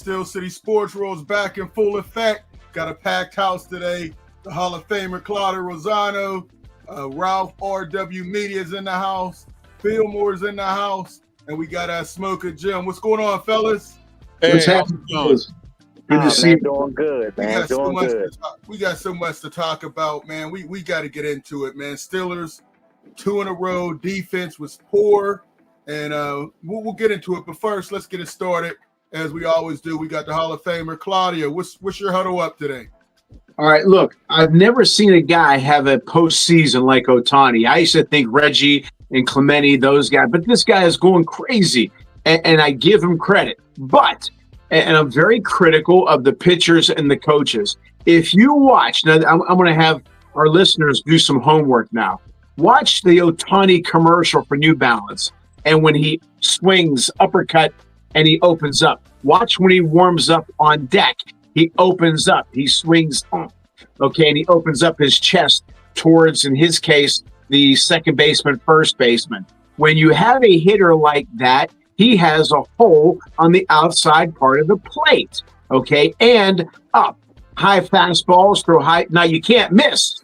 Steel City Sports World's back in full effect. Got a packed house today. The Hall of Famer Claudio Rosano, Ralph R.W. Media's in the house, Fillmore's in the house, and we got Smoker Jim. What's going on, fellas? Hey, What's happening? Good to see you. Doing good, man. We got so much to talk about, man. We got to get into it, man. Steelers, 2 in a row. Defense was poor, and we'll get into it. But first, let's get it started. As we always do, we got the Hall of Famer, Claudio. What's your huddle up today? All right, look, I've never seen a guy have a postseason like Ohtani. I used to think Reggie and Clemente, those guys, but this guy is going crazy, and I give him credit. But, and I'm very critical of the pitchers and the coaches. If you watch, now I'm going to have our listeners do some homework now. Watch the Ohtani commercial for New Balance, and when he swings uppercut and he opens up. Watch when he warms up on deck. He opens up. He swings up. Okay, and he opens up his chest towards, in his case, the second baseman, first baseman. When you have a hitter like that, he has a hole on the outside part of the plate. Okay, and up. High fastballs, throw high. Now, you can't miss.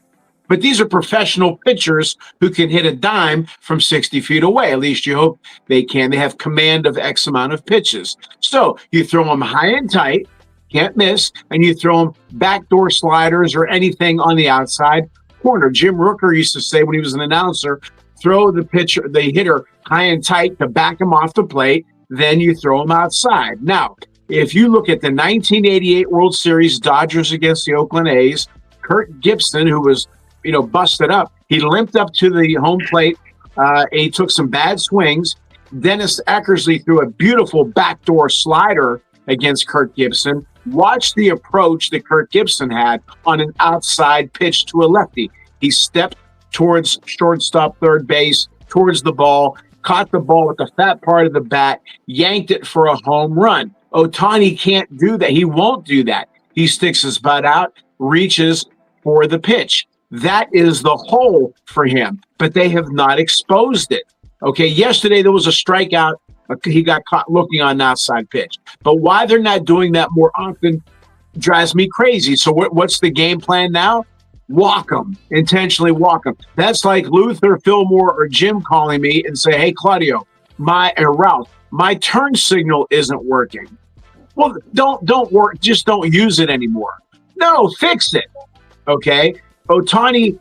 But these are professional pitchers who can hit a dime from 60 feet away. At least you hope they can. They have command of X amount of pitches. So you throw them high and tight, can't miss, and you throw them backdoor sliders or anything on the outside corner. Jim Rooker used to say when he was an announcer, throw the hitter high and tight to back him off the plate, then you throw him outside. Now, if you look at the 1988 World Series Dodgers against the Oakland A's, Kurt Gibson, who was busted up. He limped up to the home plate. He took some bad swings. Dennis Eckersley threw a beautiful backdoor slider against Kurt Gibson. Watch the approach that Kurt Gibson had on an outside pitch to a lefty. He stepped towards shortstop, third base, towards the ball, caught the ball with the fat part of the bat, yanked it for a home run. Ohtani can't do that. He won't do that. He sticks his butt out, reaches for the pitch. That is the hole for him, but they have not exposed it. Okay, yesterday there was a strikeout. He got caught looking on an outside pitch. But why they're not doing that more often drives me crazy. So what's the game plan now? Walk them, intentionally walk them. That's like Luther, Fillmore, or Jim calling me and say, hey, Claudio, Ralph, my turn signal isn't working. Well, don't work. Just don't use it anymore. No, fix it. Okay. Ohtani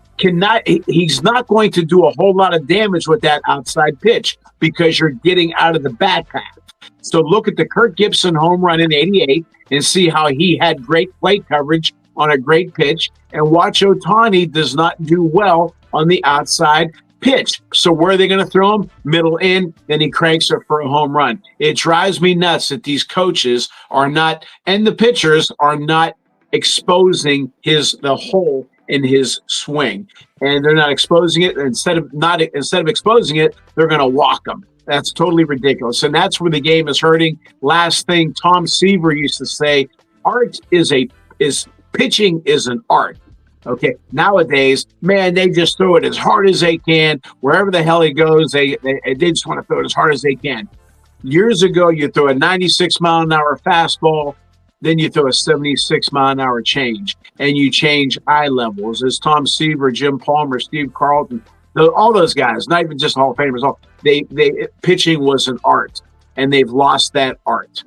he's not going to do a whole lot of damage with that outside pitch because you're getting out of the bat path. So look at the Kurt Gibson home run in 88 and see how he had great plate coverage on a great pitch, and watch Ohtani does not do well on the outside pitch. So where are they going to throw him? Middle in, then he cranks it for a home run. It drives me nuts that these coaches are not, and the pitchers are not exposing the hole in his swing, and they're not exposing it. Instead of exposing it, they're going to walk them. That's totally ridiculous, and that's where the game is hurting. Last thing, Tom Seaver used to say, pitching is an art. Okay, nowadays, man, they just throw it as hard as they can wherever the hell he goes. They just want to throw it as hard as they can. Years ago, you throw a 96 mile an hour fastball. Then you throw a 76 mile an hour change, and you change eye levels. As Tom Seaver, Jim Palmer, Steve Carlton, all those guys, not even just Hall of Famers, pitching was an art, and they've lost that art.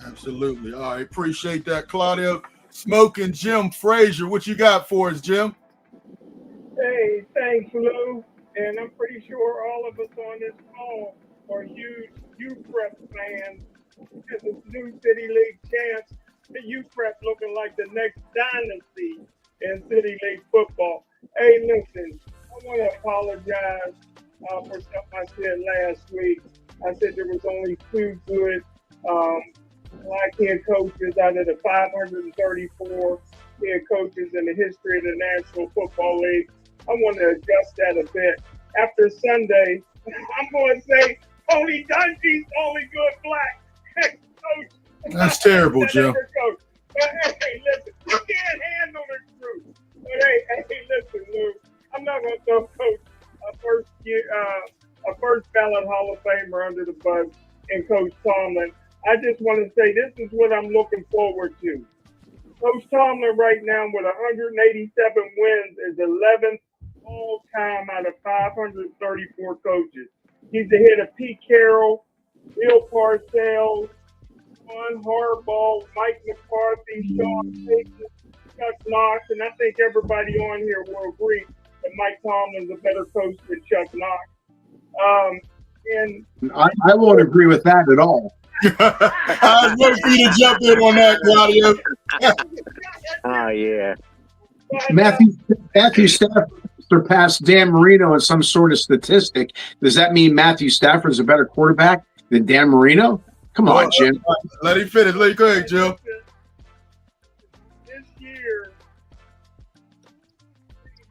Absolutely. All right, appreciate that, Claudio. Smoking Jim Frazier, what you got for us, Jim? Hey, thanks, Lou. And I'm pretty sure all of us on this call are huge U-Prep fans. As a new City League champs, the U-Prep looking like the next dynasty in City League football. Hey, listen, I want to apologize for something I said last week. I said there was only 2 good black head coaches out of the 534 head coaches in the history of the National Football League. I want to adjust that a bit. After Sunday, I'm going to say Tony Dungy's the only good black head coach. That's terrible, Jim. But hey, listen, you can't handle the truth. But hey, listen, Lou, I'm not going to throw Coach a first ballot Hall of Famer under the bus and Coach Tomlin. I just want to say this is what I'm looking forward to. Coach Tomlin right now with 187 wins is 11th all time out of 534 coaches. He's ahead of Pete Carroll, Bill Parcells, Ron Harbaugh, Mike McCarthy, Sean Payton, Chuck Knox, and I think everybody on here will agree that Mike Tomlin's a better coach than Chuck Knox. And I won't agree with that at all. I was waiting for you to jump in on that, Claudio. Oh yeah. Matthew Stafford surpassed Dan Marino in some sort of statistic. Does that mean Matthew Stafford is a better quarterback than Dan Marino? Come on, Jim. Let him finish. Go ahead, Jim. This year,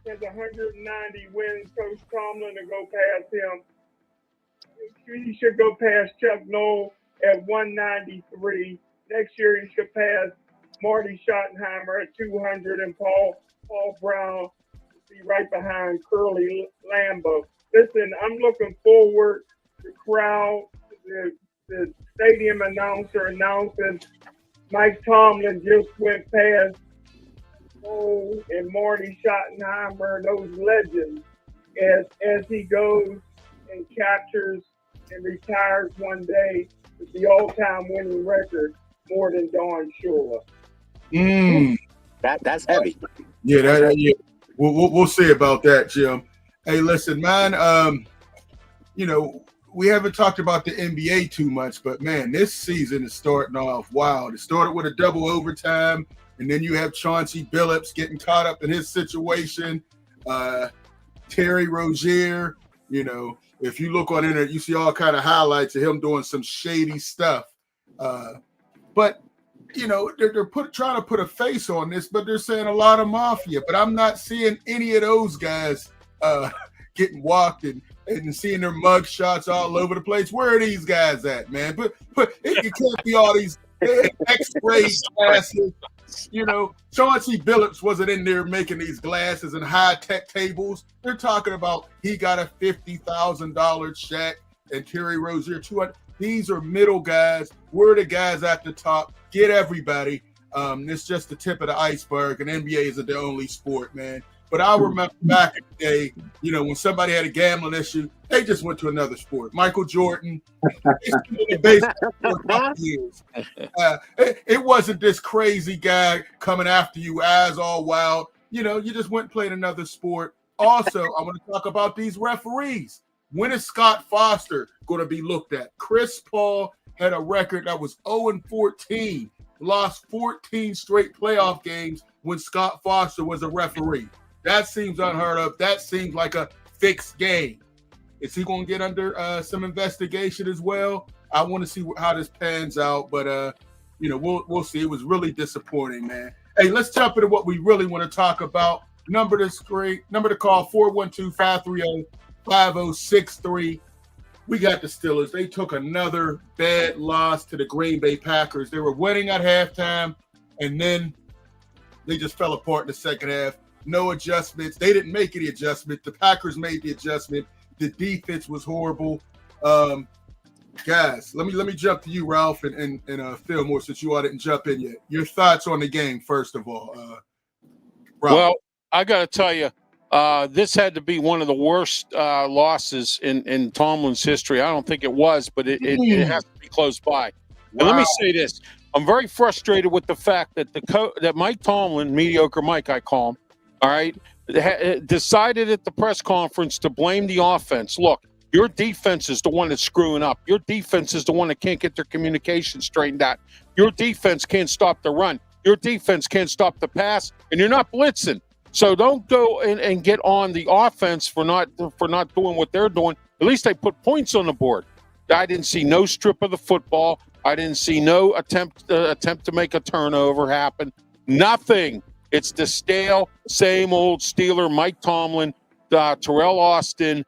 he has 190 wins. Coach Tomlin to go past him. He should go past Chuck Noll at 193. Next year, he should pass Marty Schottenheimer at 200 and Paul Brown be right behind Curly Lambeau. Listen, I'm looking forward to the crowd, the stadium announcer announcing Mike Tomlin just went past Cole and Marty Schottenheimer, those legends, as he goes and captures and retires one day with the all-time winning record more than Don Shula. That's heavy. Yeah, yeah. We'll see about that, Jim. Hey, listen, man. We haven't talked about the NBA too much, but man, this season is starting off wild. It started with a double overtime, and then you have Chauncey Billups getting caught up in his situation. Terry Rozier, if you look on internet, you see all kind of highlights of him doing some shady stuff. But they're trying to put a face on this, but they're saying a lot of mafia. But I'm not seeing any of those guys getting walked and seeing their mug shots all over the place. Where are these guys at, man? But it can't be all these X-ray glasses. Chauncey Billups wasn't in there making these glasses and high-tech tables. They're talking about he got a $50,000 check and Terry Rozier $200. These are middle guys. We're the guys at the top. Get everybody. It's just the tip of the iceberg, and NBA isn't the only sport, man. But I remember back in the day, when somebody had a gambling issue, they just went to another sport. Michael Jordan, baseball for a couple years. It wasn't this crazy guy coming after you, eyes all wild. You just went and played another sport. Also, I want to talk about these referees. When is Scott Foster going to be looked at? Chris Paul had a record that was 0-14, lost 14 straight playoff games when Scott Foster was a referee. That seems unheard of. That seems like a fixed game. Is he going to get under some investigation as well? I want to see how this pans out, but we'll see. It was really disappointing, man. Hey, let's jump into what we really want to talk about. Number to call 412-530-5063. We got the Steelers. They took another bad loss to the Green Bay Packers. They were winning at halftime, and then they just fell apart in the second half. No adjustments. They didn't make any adjustment. The Packers made the adjustment. The defense was horrible. Guys, let me jump to you, Ralph, and Phil Moore, since you all didn't jump in yet. Your thoughts on the game, first of all. Ralph. Well, I got to tell you, this had to be one of the worst losses in Tomlin's history. I don't think it was, but it has to be close by. Wow. And let me say this. I'm very frustrated with the fact that that Mike Tomlin, mediocre Mike I call him, all right, decided at the press conference to blame the offense. Look, your defense is the one that's screwing up. Your defense is the one that can't get their communication straightened out. Your defense can't stop the run. Your defense can't stop the pass, and you're not blitzing. So don't go and get on the offense for not doing what they're doing. At least they put points on the board. I didn't see no strip of the football. I didn't see no attempt to make a turnover happen. Nothing. It's the stale, same old Steeler, Mike Tomlin, Terrell Austin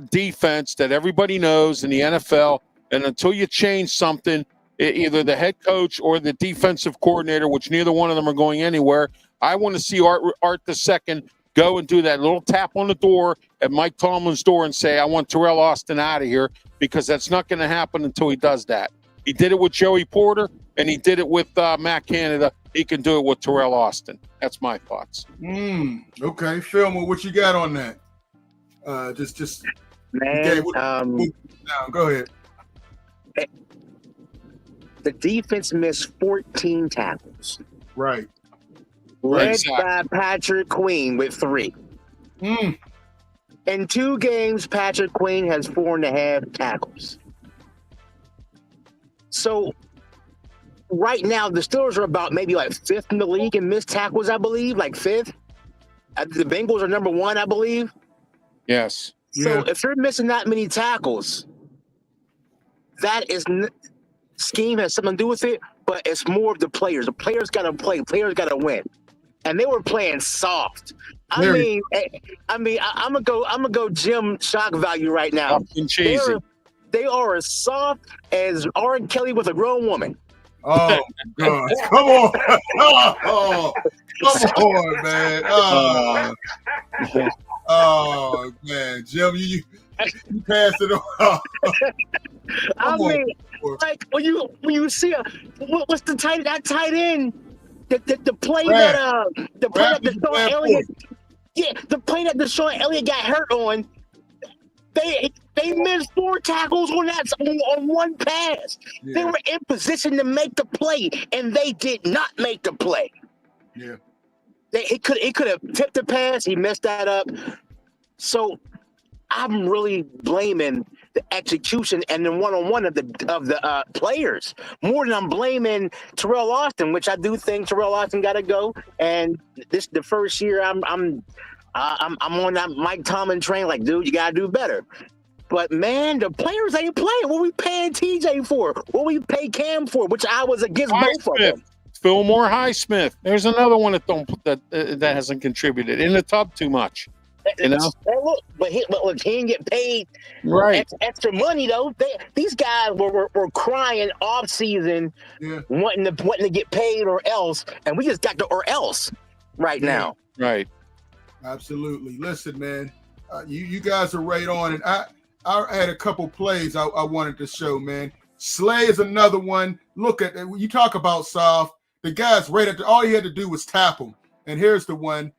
defense that everybody knows in the NFL. And until you change something, either the head coach or the defensive coordinator, which neither one of them are going anywhere, I want to see Art II go and do that little tap on the door at Mike Tomlin's door and say, I want Terrell Austin out of here, because that's not going to happen until he does that. He did it with Joey Porter, and he did it with Matt Canada. He can do it with Terrell Austin. That's my thoughts. Okay, Philma, what you got on that? Just Man, go ahead. the defense missed 14 tackles, Right. led exactly. by Patrick Queen with 3. In 2 games, Patrick Queen has 4.5 tackles. So right now, the Steelers are about maybe like 5th in the league in missed tackles, I believe, like 5th. The Bengals are number 1, I believe. Yes. So if you're missing that many tackles, that is scheme has something to do with it, but it's more of the players. The players got to play. Players got to win, and they were playing soft. I'm gonna go Jim shock value right now. Soft and cheesy. They are as soft as R. Kelly with a grown woman. Oh God! Come on! Come on, man! Oh man, Jim, you pass it on. I mean, like when you see what's the tight end, the play that Deshaun Elliott, the play that Deshaun Elliott got hurt on. They missed 4 tackles on one pass. Yeah. They were in position to make the play, and they did not make the play. Yeah, he could have tipped the pass. He messed that up. So I'm really blaming the execution and the one-on-one of the players more than I'm blaming Terrell Austin, which I do think Terrell Austin got to go. And this the first year I'm on that Mike Tomlin train. Like, dude, you gotta do better. But man, the players ain't playing. What we paying TJ for? What we pay Cam for? Which I was against both of them. Fillmore Highsmith. There's another one that hasn't contributed in the tub too much. You know, but he didn't get paid extra money though. These guys were crying off season, wanting to get paid or else, and we just got the or else right now. Right. Absolutely. Listen, man, you guys are right on, and I had a couple plays I wanted to show, man. Slay is another one. Look at you talk about soft. The guy's right at all he had to do was tap him, and here's the one.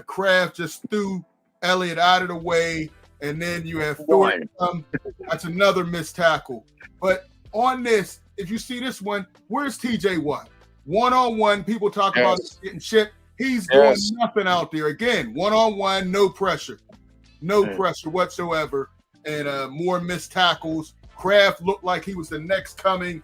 Kraft just threw Elliott out of the way, and then you have Thornton. That's another missed tackle. But on this, if you see this one, where's TJ Watt? One-on-one, people talk about getting chipped. He's doing nothing out there. Again, one-on-one, no pressure. No pressure whatsoever. And more missed tackles. Kraft looked like he was the next coming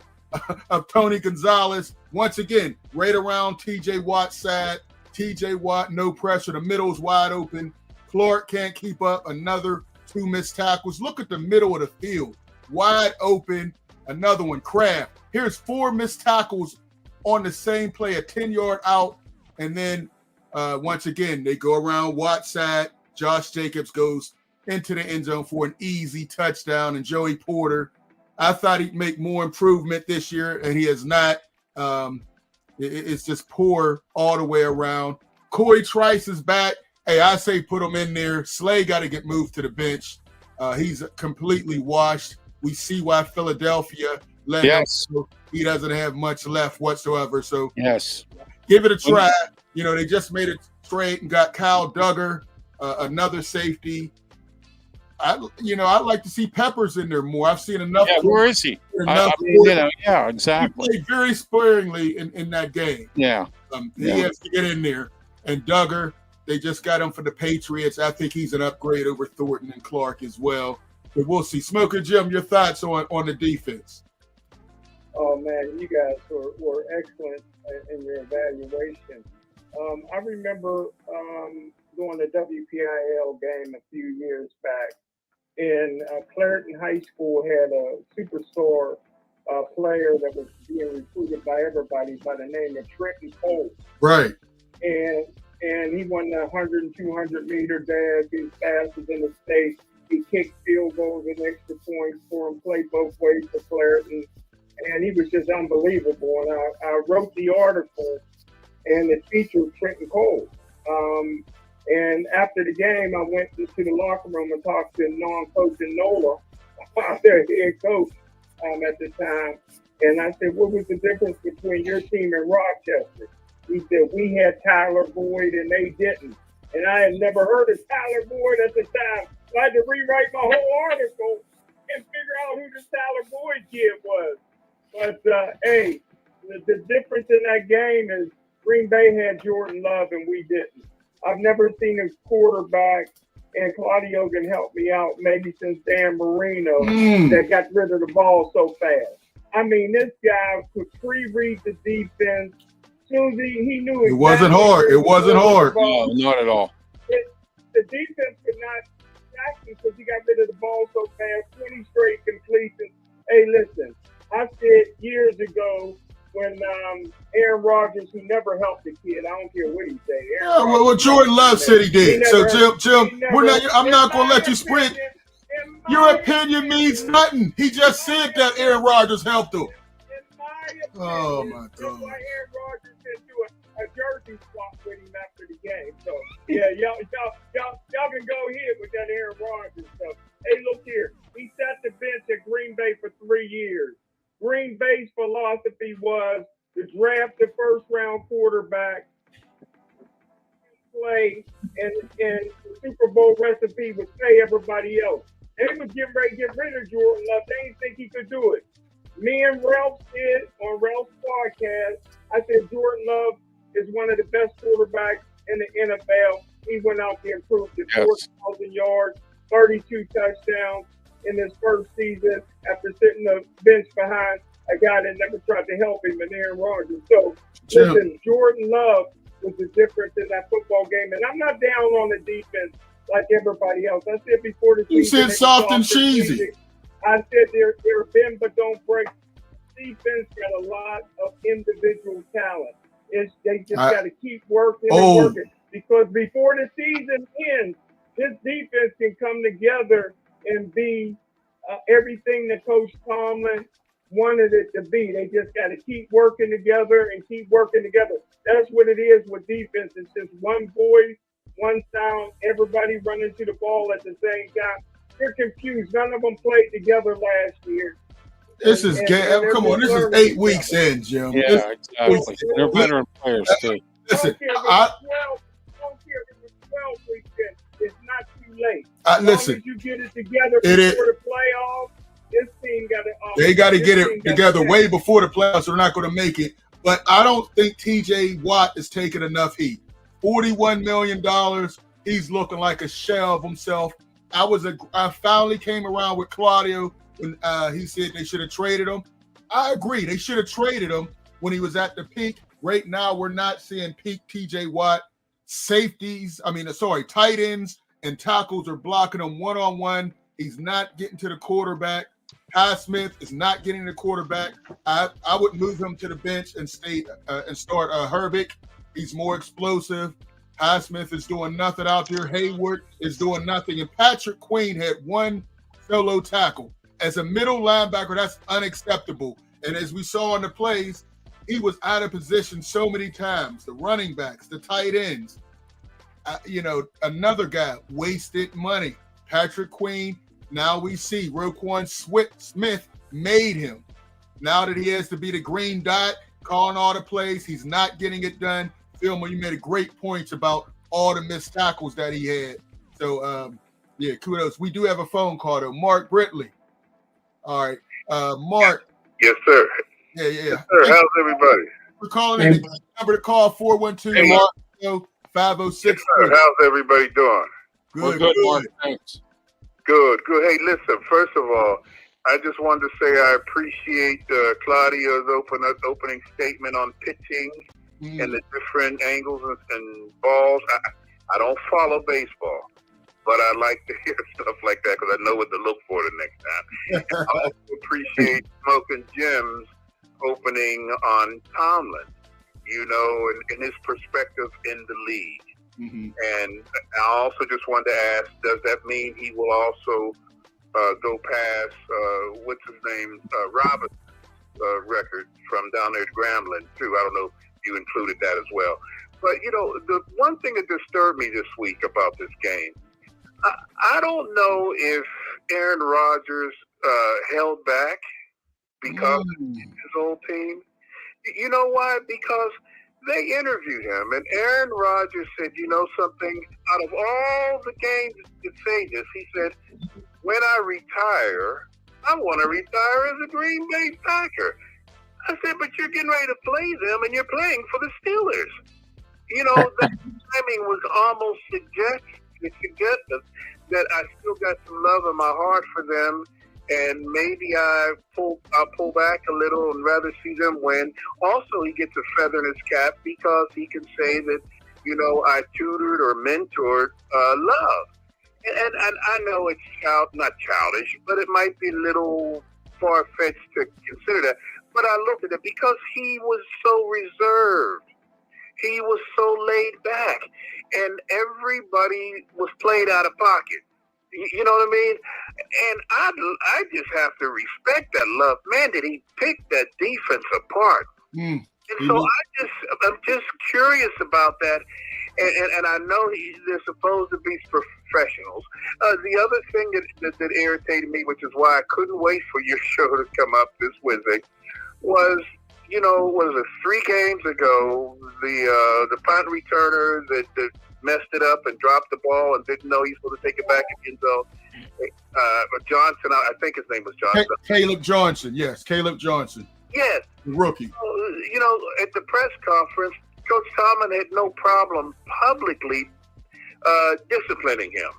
of Tony Gonzalez. Once again, right around TJ Watt's side. TJ Watt, no pressure. The middle's wide open. Clark can't keep up. Another 2 missed tackles. Look at the middle of the field. Wide open. Another one. Kraft. Here's 4 missed tackles on the same play, a 10-yard out. And then once again, they go around Watt's side. Josh Jacobs goes into the end zone for an easy touchdown. And Joey Porter, I thought he'd make more improvement this year, and he has not. It's just poor all the way around. Corey Trice is back. Hey, I say put him in there. Slay got to get moved to the bench. He's completely washed. We see why Philadelphia let him go. He doesn't have much left whatsoever. So give it a try. You know, they just made a trade and got Kyle Duggar, another safety. I'd like to see Peppers in there more. I've seen enough. Yeah, where is he? Exactly. He played very sparingly in that game. He has to get in there. And Duggar, they just got him for the Patriots. I think he's an upgrade over Thornton and Clark as well. But we'll see. Smoker Jim, your thoughts on the defense? Oh, man, you guys were excellent in your evaluation. I remember doing the WPIL game a few years back. And Clareton High School had a superstar player that was being recruited by everybody by the name of Trenton Cole. Right. And he won the 100 and 200 meter dash. He was fastest in the state. He kicked field goals and extra points for him, played both ways for Clareton. And he was just unbelievable. And I wrote the article, and it featured Trenton Cole. And after the game, I went into the locker room and talked to non-coach Nola, their head coach at the time. And I said, what was the difference between your team and Rochester? He said, we had Tyler Boyd and they didn't. And I had never heard of Tyler Boyd at the time. So I had to rewrite my whole article and figure out who this Tyler Boyd kid was. But, hey, the difference in that game is Green Bay had Jordan Love and we didn't. I've never seen a quarterback, and Claudio can help me out, maybe since Dan Marino, that got rid of the ball so fast. I mean, this guy could pre-read the defense. Soon as he knew exactly it wasn't hard. It wasn't hard. No, not at all. The defense could not sack him because he got rid of the ball so fast. 20 straight completions. Hey, listen, I said years ago when Aaron Rodgers, who never helped the kid, I don't care what he said. Yeah, well, Jordan Love said he did. So, Jim, I'm not going to let you sprint. Your opinion means nothing. He just said that Aaron Rodgers helped him. In my opinion, Oh, my that's God. why Aaron Rodgers didn't do a jersey swap with him after the game. So, yeah, y'all can go ahead with that Aaron Rodgers stuff. Hey, look here. He sat the bench at Green Bay for 3 years. Green Bay's philosophy was to draft the first-round quarterback, play, and the Super Bowl recipe would pay everybody else. They was getting ready to get rid of Jordan Love. They didn't think he could do it. Me and Ralph said on Ralph's podcast, I said Jordan Love is one of the best quarterbacks in the NFL. He went out there and proved it. 4,000 yards, 32 touchdowns in his first season after sitting the bench behind a guy that never tried to help him, and Aaron Rodgers. So, listen, Jordan Love was the difference in that football game. And I'm not down on the defense like everybody else. I said before the season. You said soft and cheesy. I said they're bend but don't break. Defense got a lot of individual talent. They just got to keep working and working. Because before the season ends, this defense can come together and be everything that Coach Tomlin wanted it to be. They just got to keep working together and keep working together. That's what it is with defense. It's just one voice, one sound, everybody running to the ball at the same time. They're confused. None of them played together last year. This is come on. This is 8 weeks in, Jim. Yeah, exactly. They're veteran players too. Listen, I don't care if it was 12 weeks in. It's not too late. Listen, you get it together before the playoffs. This team got it. They got to get it together way before the playoffs. So they're not going to make it. But I don't think T.J. Watt is taking enough heat. $41 million. He's looking like a shell of himself. I finally came around with Claudio when he said they should have traded him. I agree. They should have traded him when he was at the peak. Right now, we're not seeing peak T.J. Watt. Tight ends and tackles are blocking him one-on-one. He's not getting to the quarterback. Highsmith is not getting the quarterback. I would move him to the bench and start Herbig. He's more explosive. Highsmith is doing nothing out there. Hayward is doing nothing. And Patrick Queen had one solo tackle. As a middle linebacker, that's unacceptable. And as we saw in the plays, he was out of position so many times. The running backs, the tight ends. Another guy wasted money. Patrick Queen. Now we see Roquan Smith made him. Now that he has to be the green dot, calling all the plays, he's not getting it done. Philma, you made a great points about all the missed tackles that he had. So, kudos. We do have a phone call, though. Mark Britley. All right. Mark. Yes, sir. Yeah. Yes, sir. How's everybody? We're calling in the number to call 412-506. Yes, sir. How's everybody doing? Good, Mark. Thanks. Good. Hey, listen, first of all, I just wanted to say I appreciate Claudio's opening statement on pitching and the different angles and balls. I don't follow baseball, but I like to hear stuff like that because I know what to look for the next time. I also appreciate Smoking Jim's opening on Tomlin, and his perspective in the league. Mm-hmm. And I also just wanted to ask, does that mean he will also go past, what's his name, Roberts' record from down there at Grambling, too? I don't know if you included that as well. But, the one thing that disturbed me this week about this game, I don't know if Aaron Rodgers held back because it's his old team. You know why? Because they interviewed him, and Aaron Rodgers said, you know something? Out of all the games to say this, he said, when I retire, I want to retire as a Green Bay Packer. I said, but you're getting ready to play them, and you're playing for the Steelers. You know, the timing was almost suggestive that I still got some love in my heart for them, and maybe I'll pull back a little and rather see them win. Also, he gets a feather in his cap because he can say that, you know, I tutored or mentored Love. And I know it's not childish, but it might be a little far-fetched to consider that. But I looked at it because he was so reserved. He was so laid back. And everybody was played out of pocket. You know what I mean? And I just have to respect that Love. Man, did he pick that defense apart. And so I'm just curious about that. And I know they're supposed to be professionals. The other thing that irritated me, which is why I couldn't wait for your show to come up this Wednesday, was, you know, was it 3 games ago, the punt returner that messed it up and dropped the ball and didn't know he's supposed to take it back in the end zone. Johnson, I think his name was Johnson. Caleb Johnson, yes, Caleb Johnson. Yes. Rookie. You know, at the press conference, Coach Tomlin had no problem publicly disciplining him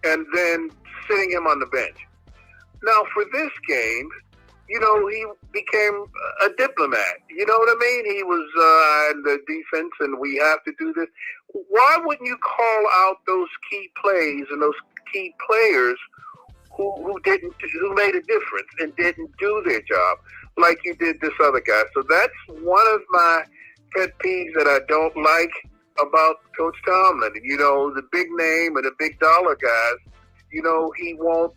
and then sitting him on the bench. Now, for this game, you know, he became a diplomat. You know what I mean? He was in the defense, and we have to do this. Why wouldn't you call out those key plays and those key players who made a difference and didn't do their job like you did this other guy? So that's one of my pet peeves that I don't like about Coach Tomlin. You know, the big name and the big dollar guys, you know, he won't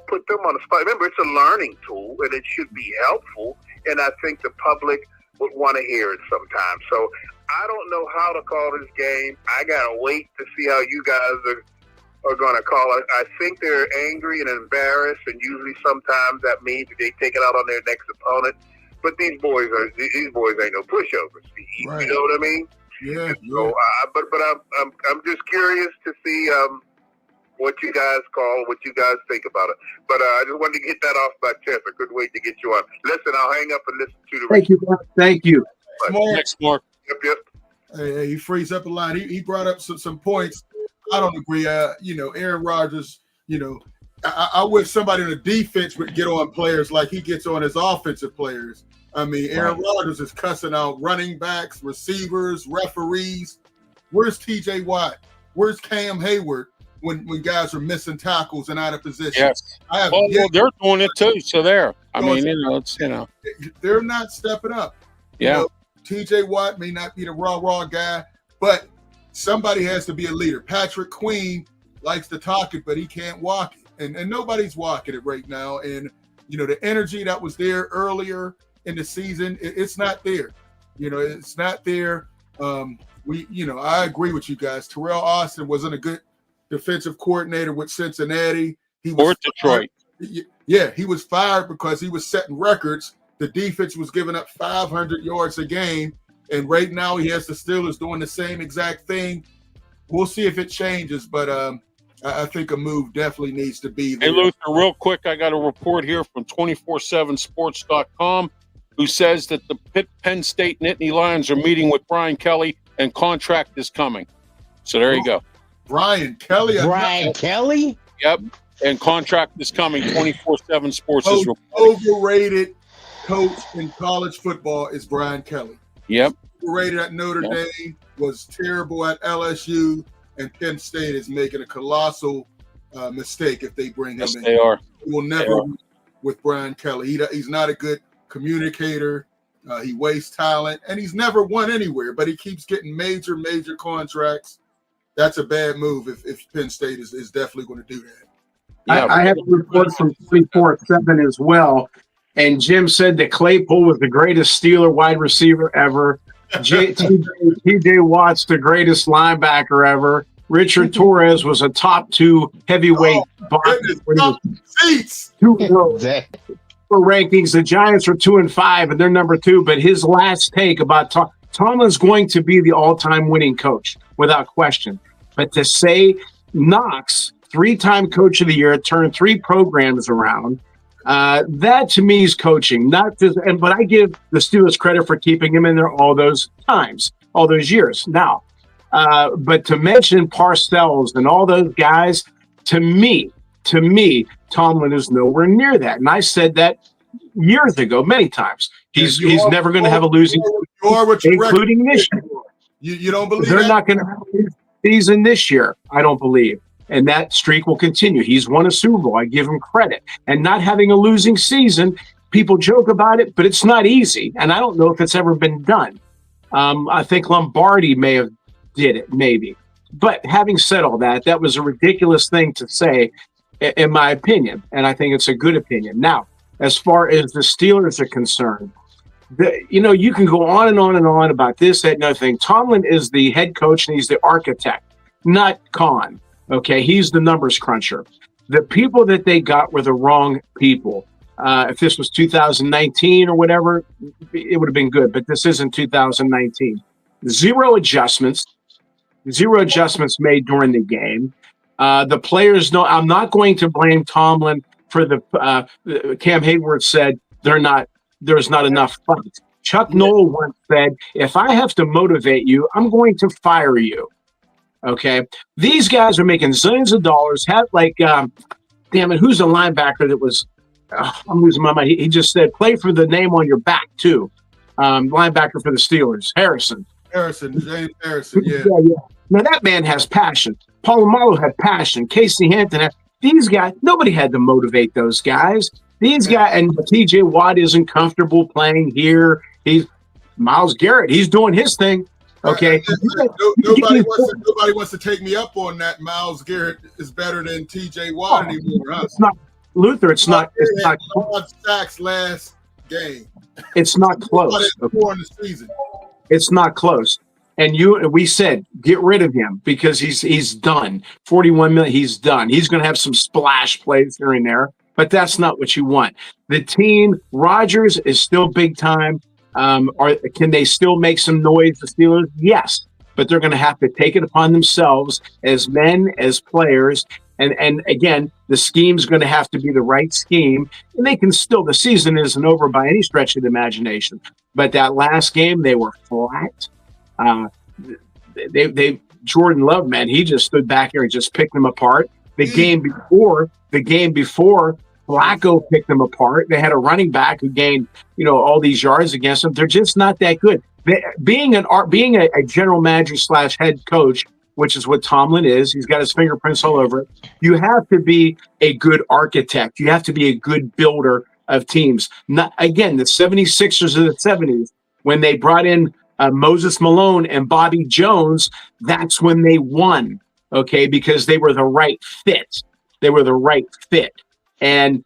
put them on the spot. Remember, it's a learning tool, and it should be helpful, and I think the public would want to hear it sometimes. So I don't know how to call this game. I got to wait to see how you guys are going to call it. I think they're angry and embarrassed, and usually sometimes that means that they take it out on their next opponent. But these boys ain't no pushovers. Right. You know what I mean? Yeah. So, but I'm just curious to see what you guys think about it. But I just wanted to get that off my chest. I couldn't wait to get you on. Listen, I'll hang up and listen to the. Thank you. Thank you. Next, Mark. Yep. Hey, he frees up a lot. He brought up some points. I don't agree. You know, Aaron Rodgers, you know, I wish somebody on the defense would get on players like he gets on his offensive players. I mean, Aaron Rodgers is cussing out running backs, receivers, referees. Where's T.J. Watt? Where's Cam Hayward when guys are missing tackles and out of position? Yes. Well, they're doing it too. So there. I mean, they're not stepping up. Yeah. You know, T.J. Watt may not be the raw guy, but somebody has to be a leader. Patrick Queen likes to talk it, but he can't walk it. And nobody's walking it right now. And, you know, the energy that was there earlier in the season, it's not there. You know, it's not there. I agree with you guys. Terrell Austin wasn't a good defensive coordinator with Cincinnati. He was Detroit. Yeah, he was fired because he was setting records. The defense was giving up 500 yards a game. And right now he has the Steelers doing the same exact thing. We'll see if it changes, but I think a move definitely needs to be there. Hey, Luther, real quick, I got a report here from 247sports.com who says that the Penn State Nittany Lions are meeting with Brian Kelly and contract is coming. So there you go. Brian Kelly? Brian Kelly? Yep. And contract is coming. 247 Sports is reporting. Overrated coach in college football is Brian Kelly. Yep. Overrated at Notre Dame, was terrible at LSU, and Penn State is making a colossal mistake if they bring him in. They are. He will never with Brian Kelly. He's not a good communicator. He wastes talent, and he's never won anywhere, but he keeps getting major contracts. That's a bad move if Penn State is definitely going to do that. Yeah, I have a report from 24/7 as well, and Jim said that Claypool was the greatest Steeler wide receiver ever. T.J. Watt's the greatest linebacker ever. Richard Torres was a top 2 heavyweight boxer. Seats. 2 rows. rankings, the Giants are 2-5 and they're number 2. But his last take about Tomlin's going to be the all-time winning coach without question. But to say Knox, 3-time coach of the year, turned 3 programs around, that to me is coaching. Not just, but I give the Steelers credit for keeping him in there all those times, all those years. Now, but to mention Parcells and all those guys, to me, Tomlin is nowhere near that. And I said that years ago, many times. He's never going to have a losing season, including this year. You don't believe they're that? not going to have a losing season this year, I don't believe. And that streak will continue. He's won a Super Bowl. I give him credit. And not having a losing season, people joke about it, but it's not easy. And I don't know if it's ever been done. I think Lombardi may have did it, maybe. But having said all that, that was a ridiculous thing to say, in my opinion. And I think it's a good opinion. Now, as far as the Steelers are concerned, you can go on and on and on about this, that, and other thing. Tomlin is the head coach and he's the architect, not Khan. Okay, he's the numbers cruncher. The people that they got were the wrong people. If this was 2019 or whatever, it would have been good. But this isn't 2019. Zero adjustments made during the game. The players know. I'm not going to blame Tomlin for the. Cam Hayward said there's not enough fight. Chuck Noll once said, "If I have to motivate you, I'm going to fire you." Okay, these guys are making zillions of dollars. Damn it, who's the linebacker that was? I'm losing my mind. He just said, "Play for the name on your back too." Linebacker for the Steelers, James Harrison. Yeah. Now that man has passion. Polamalu had passion. Casey Hampton had. These guys, nobody had to motivate those guys. These guys, and T.J. Watt isn't comfortable playing here. He's Myles Garrett. He's doing his thing. Okay. Nobody wants to take me up on that. Myles Garrett is better than T.J. Watt anymore. Huh? It's not Luther. It's not sacks last game. It's not close. In the season. It's not close. And we said get rid of him because he's done. 41 million. He's done. He's going to have some splash plays here and there, but that's not what you want. The team, Rodgers is still big time. Can they still make some noise, the Steelers? Yes, but they're going to have to take it upon themselves as men, as players. And again, the scheme's going to have to be the right scheme. And they can still, the season isn't over by any stretch of the imagination. But that last game, they were flat. Jordan Love, man, he just stood back here and just picked them apart. The game before, Flacco picked them apart. They had a running back who gained, all these yards against them. They're just not that good. Being a general manager / head coach, which is what Tomlin is, he's got his fingerprints all over it. You have to be a good architect. You have to be a good builder of teams. Not again, the 76ers of the 70s, when they brought in Moses Malone and Bobby Jones, that's when they won. Okay, because they were the right fit. And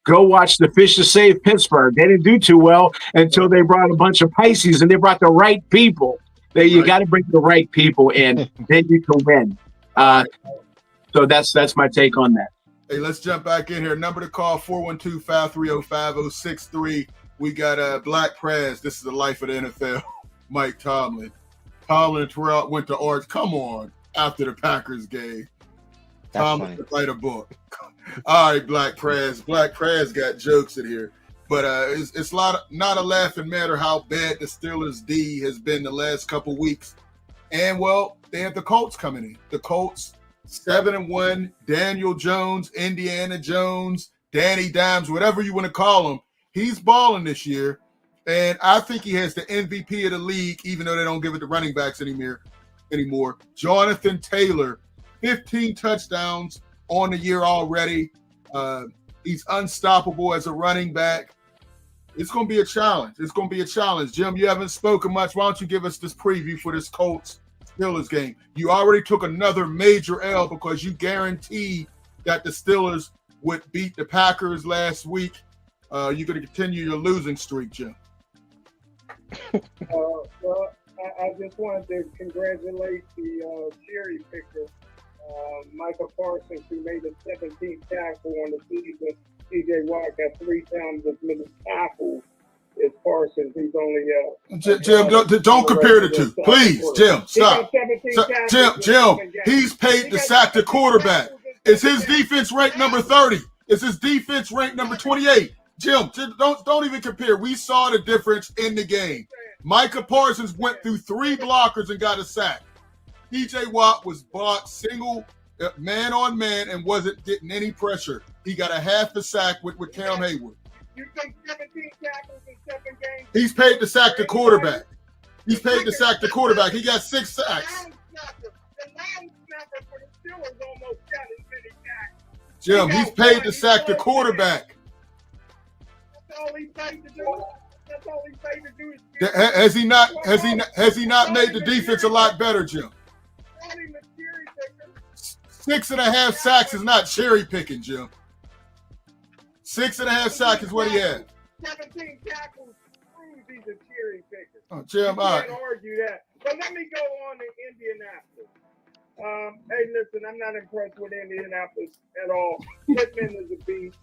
go watch the Fishes save Pittsburgh. They didn't do too well until they brought a bunch of Pisces and they brought the right people. You got to bring the right people in, then you can win. So that's my take on that. Hey, let's jump back in here. Number to call, 412-530-5063. We got Black Prez. This is the life of the NFL. Mike Tomlin. Tomlin and Terrell went to Arch. Come on, after the Packers game. Tomlin could write a book. All right, Black Prez. Black Prez got jokes in here. But it's not a laughing matter how bad the Steelers' D has been the last couple weeks. And, well, they have the Colts coming in. The Colts, 7-1, Daniel Jones, Indiana Jones, Danny Dimes, whatever you want to call him. He's balling this year. And I think he has the MVP of the league, even though they don't give it to running backs anymore. Jonathan Taylor, 15 touchdowns on the year already. He's unstoppable as a running back. It's going to be a challenge. Jim, you haven't spoken much. Why don't you give us this preview for this Colts Steelers game? You already took another major L because you guaranteed that the Steelers would beat the Packers last week. You're going to continue your losing streak, Jim. Well, I just wanted to congratulate the cherry picker, Michael Parsons, who made the 17th tackle on the season T.J. Watt got 3 times as many tackles as Parsons. He's only Jim, don't compare the two, please. Jim, stop. Jim, he's paid to sack the quarterback. Is his defense ranked number 30? Is his defense ranked number 28? Jim, don't even compare. We saw the difference in the game. Micah Parsons went through 3 blockers and got a sack. T.J. Watt was blocked single man on man and wasn't getting any pressure. He got a half a sack with Cam Hayward. You think 17 tackles in 7 games? He's paid to sack the quarterback. He's paid to sack the quarterback. He got 6 sacks. The long snapper for the Steelers almost got as many tackles. Jim, he's paid to sack the quarterback. That's all he's paid to do. That's all he's paid to do. Has he not made the defense a lot better, Jim? 6.5 sacks is not cherry picking, Jim. 6.5 sacks is what he had. 17 tackles proves he's a cherry picker. Oh, Jim, all right. Can't argue that. But let me go on to Indianapolis. Hey, listen, I'm not impressed with Indianapolis at all. Pittman is a beast.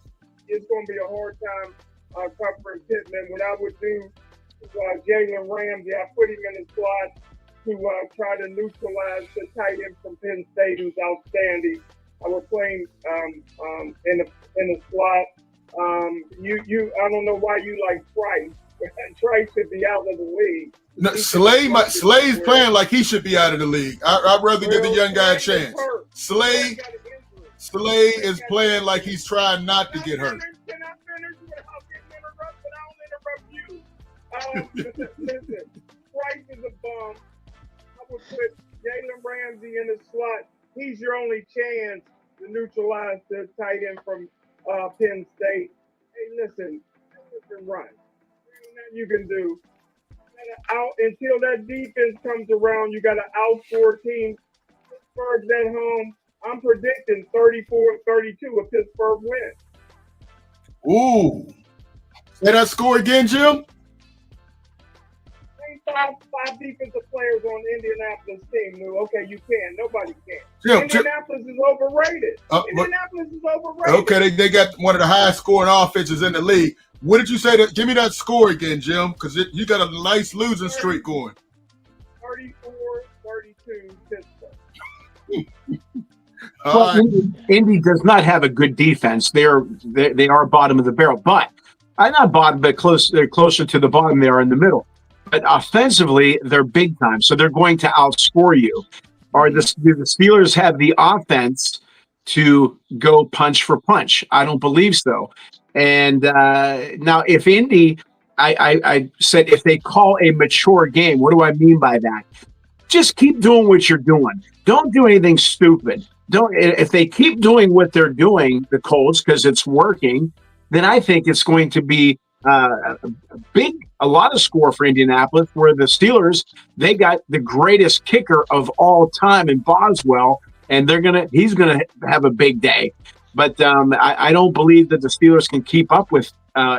It's going to be a hard time covering Pittman. What I would do is Jalen Ramsey, I put him in the slot to try to neutralize the tight end from Penn State, who's outstanding. I would play him in the slot. I don't know why you like Trice. Trice should be out of the league. No, Slay's playing like he should be out of the league. I'd rather give the young guy a chance. Slay is playing like he's trying not to get hurt. Can I finish without getting interrupted? I don't interrupt you. Listen, Trice is a bum. I would put Jalen Ramsey in the slot. He's your only chance to neutralize the tight end from Penn State. Hey, listen, run. You can do. Until that defense comes around, you got to outscore teams. Pittsburgh's at home. I'm predicting 34-32 a Pittsburgh win. Ooh. Say that score again, Jim? Five defensive players on the Indianapolis team. Okay, you can. Nobody can. Indianapolis is overrated. Indianapolis is overrated. Okay, they got one of the highest scoring offenses in the league. What did you say? Give me that score again, Jim, because you got a nice losing streak going. 34-32 Pittsburgh. Indy does not have a good defense. They are bottom of the barrel, but not bottom, but close. They're closer to the bottom. They are in the middle. But offensively, they're big time, so they're going to outscore you. Or do the Steelers have the offense to go punch for punch? I don't believe so. And now, if Indy, I said if they call a mature game, what do I mean by that? Just keep doing what you're doing. Don't do anything stupid. If they keep doing what they're doing, the Colts, because it's working, then I think it's going to be a lot of score for Indianapolis, where the Steelers, they got the greatest kicker of all time in Boswell, and he's gonna have a big day. But I don't believe that the Steelers can keep up with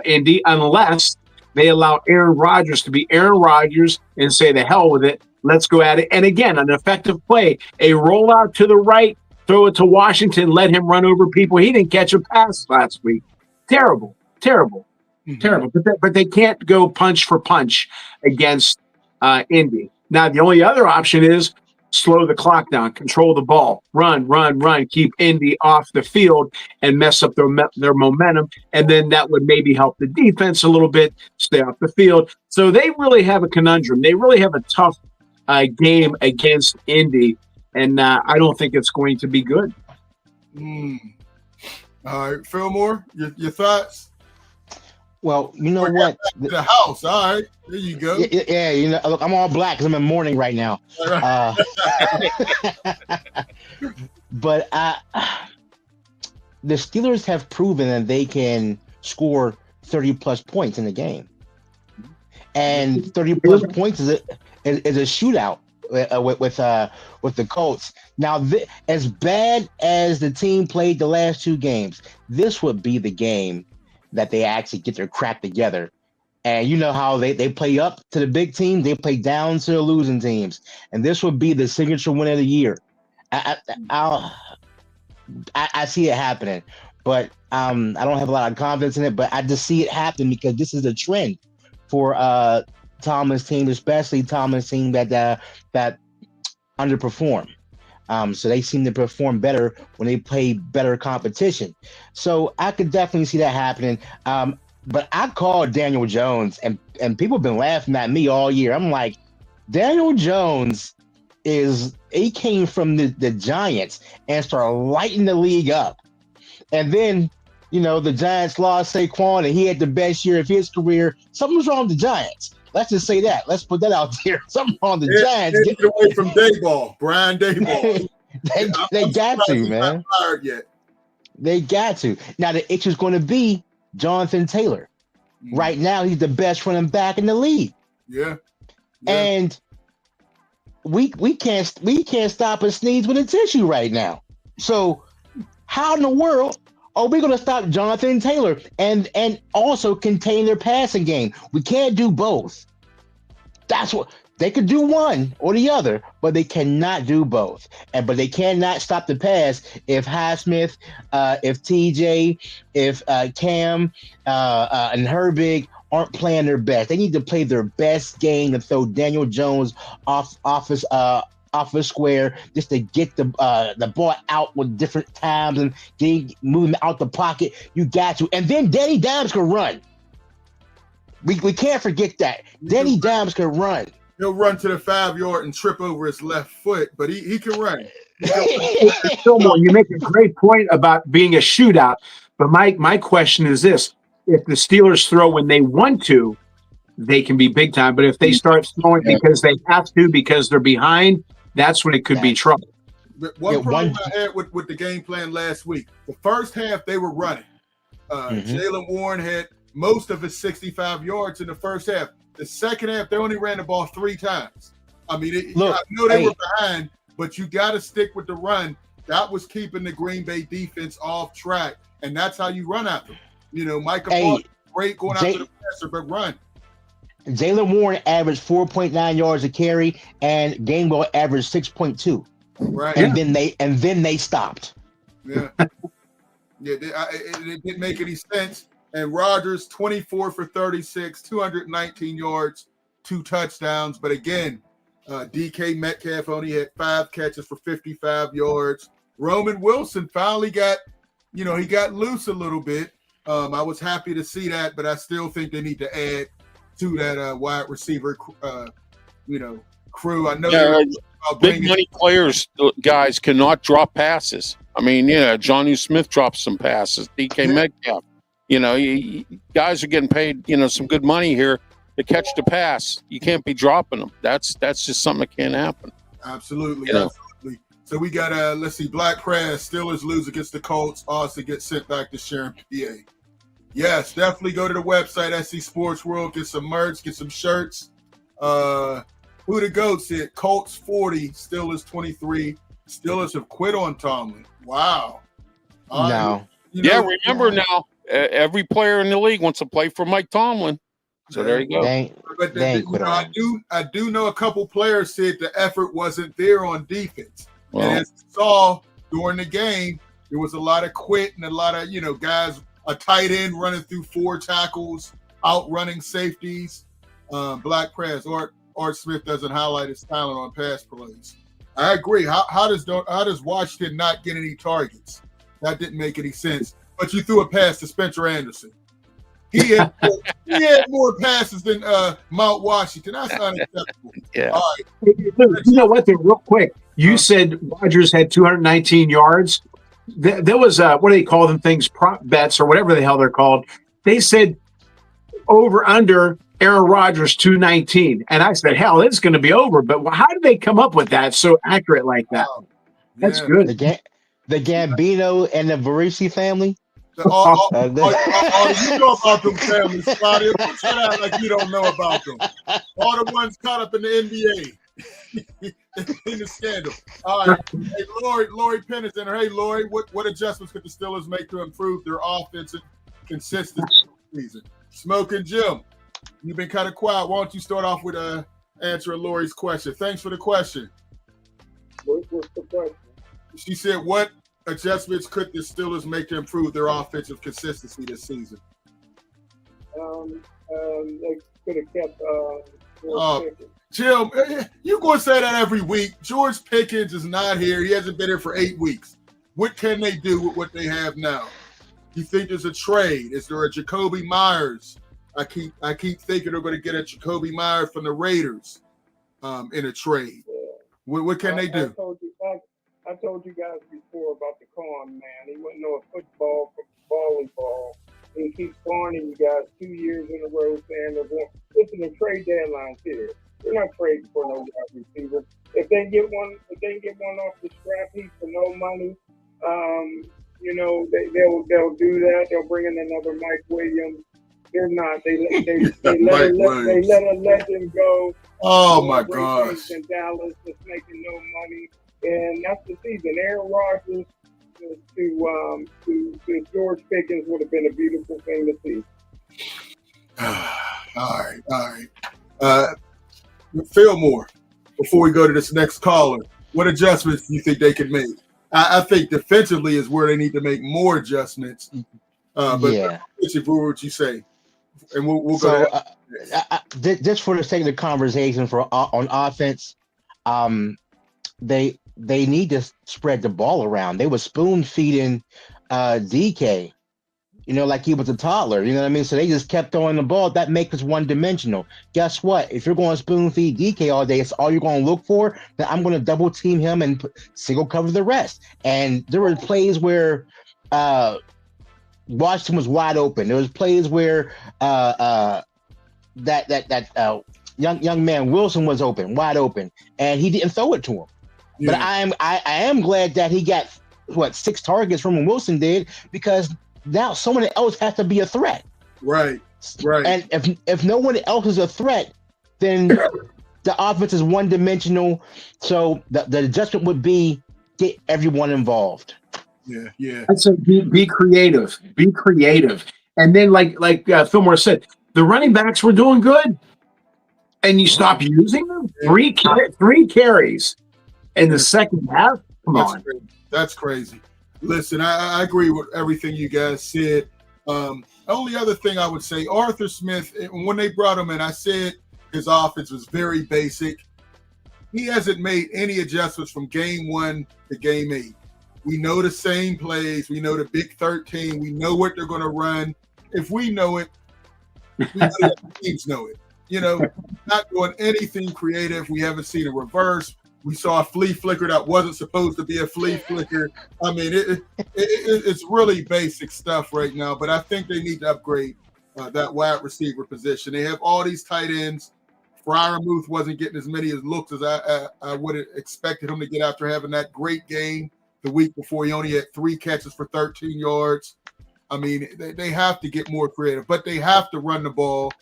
Indy unless they allow Aaron Rodgers to be Aaron Rodgers and say the hell with it. Let's go at it. And again, an effective play, a rollout to the right, throw it to Washington, let him run over people. He didn't catch a pass last week. Terrible. But they can't go punch for punch against Indy. Now, the only other option is slow the clock down, control the ball, run, keep Indy off the field and mess up their momentum. And then that would maybe help the defense a little bit, stay off the field. So they really have a conundrum. They really have a tough game against Indy. And I don't think it's going to be good. All right, Fillmore, your thoughts? Well, you know what? The house. All right. There you go. Yeah, look, I'm all black because I'm in mourning right now. But the Steelers have proven that they can score 30-plus points in the game. And 30-plus points is a shootout with the Colts. Now, as bad as the team played the last 2 games, this would be the game that they actually get their crap together. And you know how they play up to the big team, they play down to the losing teams. And this would be the signature win of the year. I see it happening. but I don't have a lot of confidence in it. But I just see it happen because this is a trend for Tomlin's team, especially Tomlin's team that underperform. So they seem to perform better when they play better competition. So I could definitely see that happening. But I called Daniel Jones, and people have been laughing at me all year. I'm like, Daniel Jones he came from the Giants and started lighting the league up. And then, the Giants lost Saquon, and he had the best year of his career. Something's wrong with the Giants. Let's just say that. Let's put that out there. Something wrong with the Giants. Get away from Dayball, Brian Dayball. they got to, man. Not fired yet. They got to. Now the issue is going to be Jonathan Taylor. Right now, he's the best running back in the league. Yeah. And we can't stop a sneeze with a tissue right now. So how in the world are we going to stop Jonathan Taylor and also contain their passing game? We can't do both. That's what they could do, one or the other, but they cannot do both. But they cannot stop the pass if Highsmith, if TJ, if Cam and Herbig aren't playing their best. They need to play their best game and throw Daniel Jones off his square just to get the ball out with different times and move him out the pocket. You got to. And then Danny Dimes can run. We can't forget that. Danny Dimes can run. He'll run to the 5-yard and trip over his left foot, but he can run. Fillmore, you make a great point about being a shootout. But my question is this: if the Steelers throw when they want to, they can be big time. But if they start throwing because they have to, because they're behind, that's when it could be trouble. But one problem I had with the game plan last week, the first half they were running. Jaylen Warren had most of his 65 yards in the first half. The second half, they only ran the ball 3 times. I mean, I know they were behind, but you got to stick with the run. That was keeping the Green Bay defense off track, and that's how you run at them. Micah Parsons, great going after the passer, but run. Jaylen Warren averaged 4.9 yards a carry, and Gainwell averaged 6.2. Right, and then they stopped. Yeah, it didn't make any sense. And Rodgers, 24 for 36, 219 yards, 2 touchdowns. But again, DK Metcalf only had 5 catches for 55 yards. Roman Wilson finally got loose a little bit. I was happy to see that, but I still think they need to add to that wide receiver, crew. I know big money players, guys, cannot drop passes. I mean, Johnny Smith drops some passes. DK Metcalf. Guys are getting paid, some good money here to catch the pass. You can't be dropping them. That's just something that can't happen. Absolutely. Absolutely. So we got, let's see, Black Press, Steelers lose against the Colts. Austin gets sent back to Sharon, PA. Yes, definitely go to the website, SC Sports World, get some merch, get some shirts. Who the GOAT said? Colts 40, Steelers 23. Steelers have quit on Tomlin. Wow. Remember now, every player in the league wants to play for Mike Tomlin. So there you go. I do know a couple players said the effort wasn't there on defense. Well, and as we saw during the game, there was a lot of quit and a lot of, guys, a tight end running through 4 tackles, outrunning safeties. Black Press, Art Smith doesn't highlight his talent on pass plays. I agree. How does Washington not get any targets? That didn't make any sense. But you threw a pass to Spencer Anderson. He had more passes than Mount Washington. That's unacceptable. Yeah. All right. You know what? Real quick, you said Rodgers had 219 yards. There was what do they call them things? Prop bets or whatever the hell they're called. They said over under Aaron Rodgers 219, and I said, hell, it's going to be over. But how did they come up with that so accurate like that? That's good. The Gambino and the Barisi family. You know about them families, Claudia. Don't try to act like you don't know about them. All the ones caught up in the NBA in the scandal. All right. Hey, Lori Pennington. Hey, Lori, what adjustments could the Steelers make to improve their offensive consistency this season? Smoking Jim, you've been kind of quiet. Why don't you start off with answering Lori's question? Thanks for the question. What's the question? She said, what adjustments could the Steelers make to improve their offensive consistency this season? They could have kept Oh, George Pickens. Jim, you're going to say that every week. George Pickens is not here. He hasn't been here for 8 weeks. What can they do with what they have now? You think there's a trade? Is there a Jacoby Myers? I keep thinking they're going to get a Jacoby Myers from the Raiders in a trade. What can they do? I told you guys before about the con man. He wouldn't know a football from volleyball. He keeps warning you guys 2 years in a row saying they're going. Listen, the trade deadline's here. They're not trading for no wide receiver. If they get one off the scrap heap for no money, they'll do that. They'll bring in another Mike Williams. They're not. They let a legend go. Oh my gosh! In Dallas, that's making no money, and that's the season. Aaron Rodgers to George Pickens would have been a beautiful thing to see. All right. Fillmore, before we go to this next caller, what adjustments do you think they could make? I think defensively is where they need to make more adjustments. But what would you say? And we'll go. Just for the sake of the conversation, on offense, they need to spread the ball around. They were spoon feeding DK, like he was a toddler. You know what I mean? So they just kept throwing the ball. That makes us one dimensional. Guess what? If you're going to spoon feed DK all day, it's all you're going to look for. Then I'm going to double team him and single cover the rest. And there were plays where Washington was wide open. There was plays where that young man Wilson was wide open, and he didn't throw it to him. Yeah. But I am glad that he got 6 targets from him. Wilson did, because now someone else has to be a threat. Right. And if no one else is a threat, then the offense is one dimensional. So the adjustment would be get everyone involved. Yeah. I'd say be creative. Be creative. And then, like Fillmore said, the running backs were doing good, and you stop using them. Yeah. 3 carries in the second half. Come on. Crazy. That's crazy. Listen, I agree with everything you guys said. Only other thing I would say, Arthur Smith, when they brought him in, I said his offense was very basic. He hasn't made any adjustments from game 1 to game 8. We know the same plays. We know the big 13. We know what they're going to run. If we know it, we know the teams know it. Not doing anything creative. We haven't seen a reverse. We saw a flea flicker that wasn't supposed to be a flea flicker. I mean, it's really basic stuff right now, but I think they need to upgrade that wide receiver position. They have all these tight ends. Freiermuth wasn't getting as many looks as I would have expected him to get after having that great game the week before. He only had 3 catches for 13 yards. I mean, they have to get more creative, but they have to run the ball.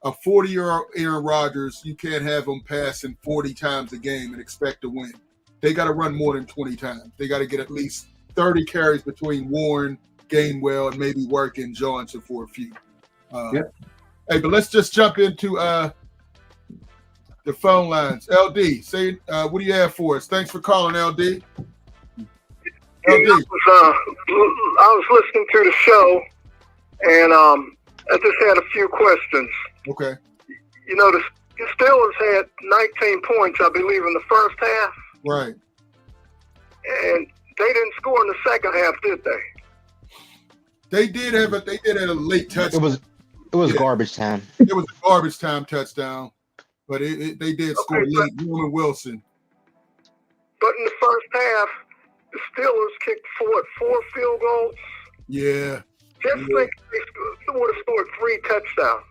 A 40-year-old Aaron Rodgers, you can't have him passing 40 times a game and expect to win. They got to run more than 20 times. They got to get at least 30 carries between Warren, Gainwell, and maybe working Johnson for a few. Hey, but let's just jump into the phone lines. LD, say what do you have for us? Thanks for calling, LD. LD. I was listening to the show, and I just had a few questions. Okay. The Steelers had 19 points, I believe, in the first half. Right. And they didn't score in the second half, did they? They did have a late touchdown. It was garbage time. It was a garbage time touchdown, but they did score late. Warren Wilson. But in the first half, the Steelers kicked 4 field goals. Yeah. Just think they would have scored 3 touchdowns.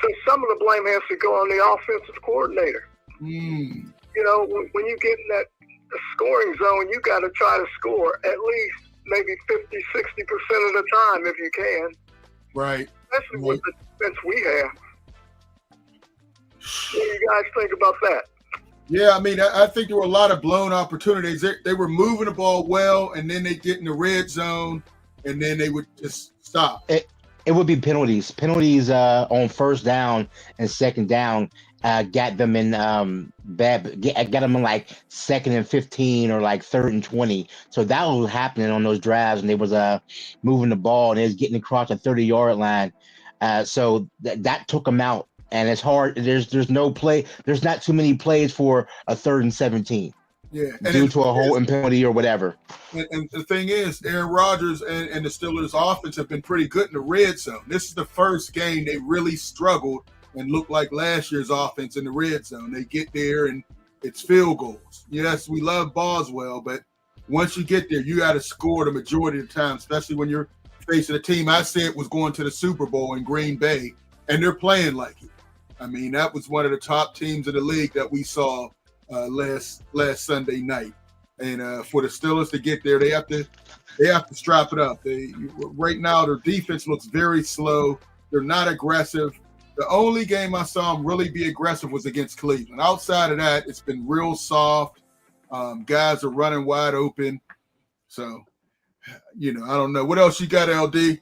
So some of the blame has to go on the offensive coordinator. Mm. When you get in that scoring zone, you got to try to score at least maybe 50, 60% of the time if you can. Right. Especially with the defense we have. What do you guys think about that? Yeah, I mean, I think there were a lot of blown opportunities. They were moving the ball well, and then they get in the red zone, and then they would just stop. It would be penalties. Penalties on first down and second down got them in got them in like second and 15 or like third and 20. So that was happening on those drives, and they was moving the ball and they was getting across the 30-yard line. So that took them out, and it's hard. There's no play. There's not too many plays for a 3rd and 17 Yeah, due to a holding penalty or whatever. and the thing is, Aaron Rodgers and the Steelers' offense have been pretty good in the red zone. This is the first game they really struggled and looked like last year's offense in the red zone. They get there and it's field goals. Yes, we love Boswell, but once you get there, you got to score the majority of the time, especially when you're facing a team I said was going to the Super Bowl in Green Bay, and they're playing like it. I mean, that was one of the top teams in the league that we saw last Sunday night. And for the Steelers to get there, they have to strap it up. Right now their defense looks very slow. They're not aggressive. The only game I saw them really be aggressive was against Cleveland. Outside of that, it's been real soft. Guys are running wide open. So, I don't know. What else you got, LD?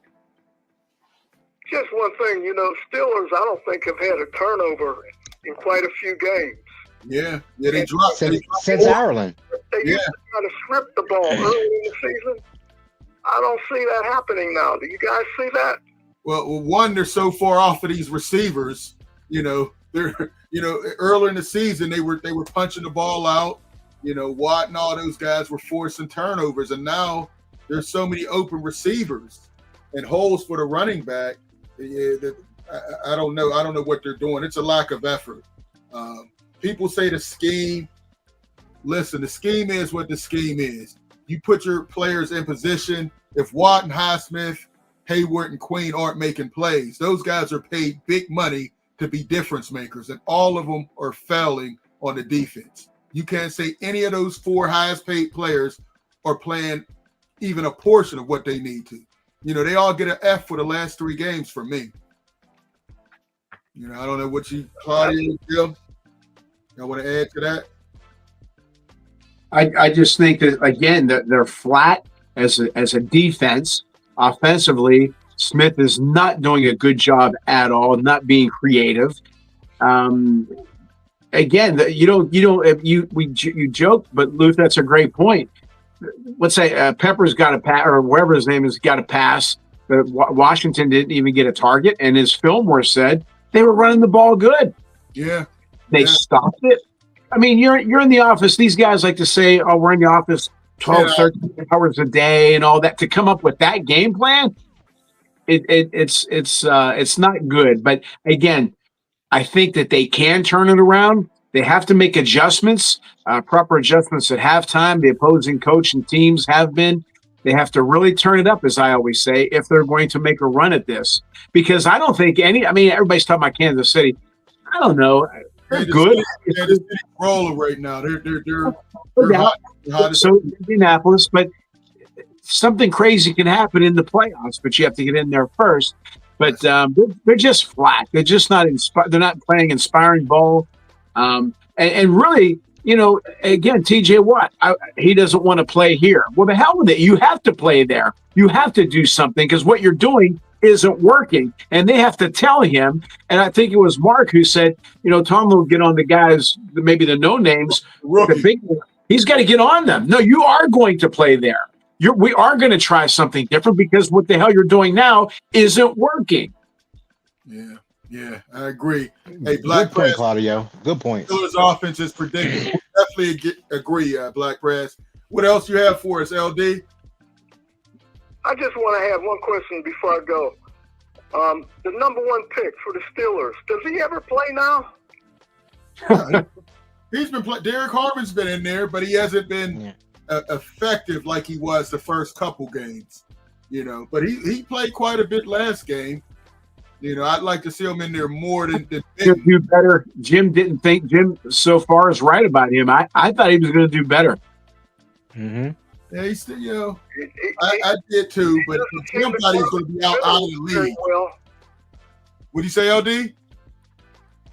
Just one thing, Steelers, I don't think have had a turnover in quite a few games. Yeah, they dropped. Since Ireland. They used to try to strip the ball early in the season. I don't see that happening now. Do you guys see that? Well, one, they're so far off of these receivers. They're earlier in the season they were punching the ball out. Watt and all those guys were forcing turnovers, and now there's so many open receivers and holes for the running back. I don't know. I don't know what they're doing. It's a lack of effort. People say the scheme. Listen, the scheme is what the scheme is. You put your players in position. If Watt and Highsmith, Hayward and Queen aren't making plays, those guys are paid big money to be difference makers, and all of them are failing on the defense. You can't say any of those 4 highest paid players are playing even a portion of what they need to. They all get an F for the last 3 games for me. I don't know what you, Claudia, Bill. I want to add to that. I just think that, again, that they're flat as a defense. Offensively, Smith is not doing a good job at all, not being creative. Again, you joke, but Luke, that's a great point. Let's say Pepper's got a pass, or whatever his name is, got a pass. Washington didn't even get a target, and as Fillmore said, they were running the ball good. Yeah. They stopped it. I mean, you're in the office. These guys like to say, "Oh, we're in the office 12, 13 hours a day," and all that. To come up with that game plan, it's not good. But again, I think that they can turn it around. They have to make adjustments, proper adjustments at halftime. The opposing coach and teams have been. They have to really turn it up, as I always say, if they're going to make a run at this. Because I don't think everybody's talking about Kansas City. I don't know. They're good. They're just rolling right now. They're hot. So Indianapolis, but something crazy can happen in the playoffs. But you have to get in there first. But they're just flat. They're just not inspired. They're not playing inspiring ball. And really, again, TJ Watt, he doesn't want to play here. Well, the hell with it. You have to play there. You have to do something because what you're doing isn't working. And they have to tell him. And I think it was Mark who said, Tom will get on the guys, maybe the no names, the big. He's got to get on them. No, you are going to play there. We are going to try something different because what the hell you're doing now isn't working. Yeah, I agree. Hey, Black Good point, Press, Claudio. Good point. Steelers' offense is predictable. Definitely agree, Black Press. What else you have for us, LD? I just want to have one question before I go. The number 1 pick for the Steelers, does he ever play now? He's been playing. Derek Harmon's been in there, but he hasn't been effective like he was the first couple games. But he played quite a bit last game. I'd like to see him in there more than He'll do better. Jim didn't think Jim so far is right about him. I thought he was going to do better. Mm-hmm. Yeah, he's still, I did too, but Jim thought he was going to be out of the league. Well, What do you say, LD?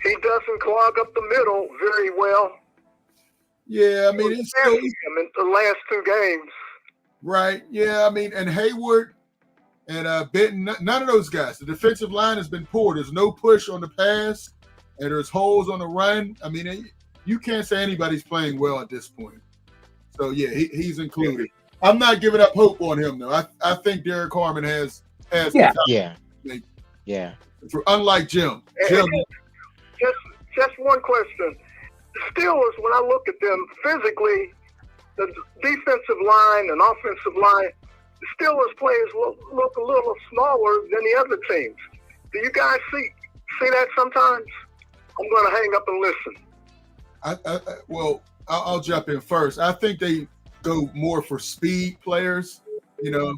he doesn't clog up the middle very well. Yeah, I mean, it's still in the last 2 games. right. Yeah, I mean, and Hayward, and Benton. None of those guys. The defensive line has been poor. There's no push on the pass, and there's holes on the run. I mean, you can't say anybody's playing well at this point. So yeah, he's included. I'm not giving up hope on him though. I think Derek Harmon has yeah. Unlike Jim. Just one question. The Steelers, when I look at them physically, the defensive line and offensive line, the Steelers players look a little smaller than the other teams. Do you guys see that sometimes? I'm going to hang up and listen. Well, I'll jump in first. I think they go more for speed players. You know,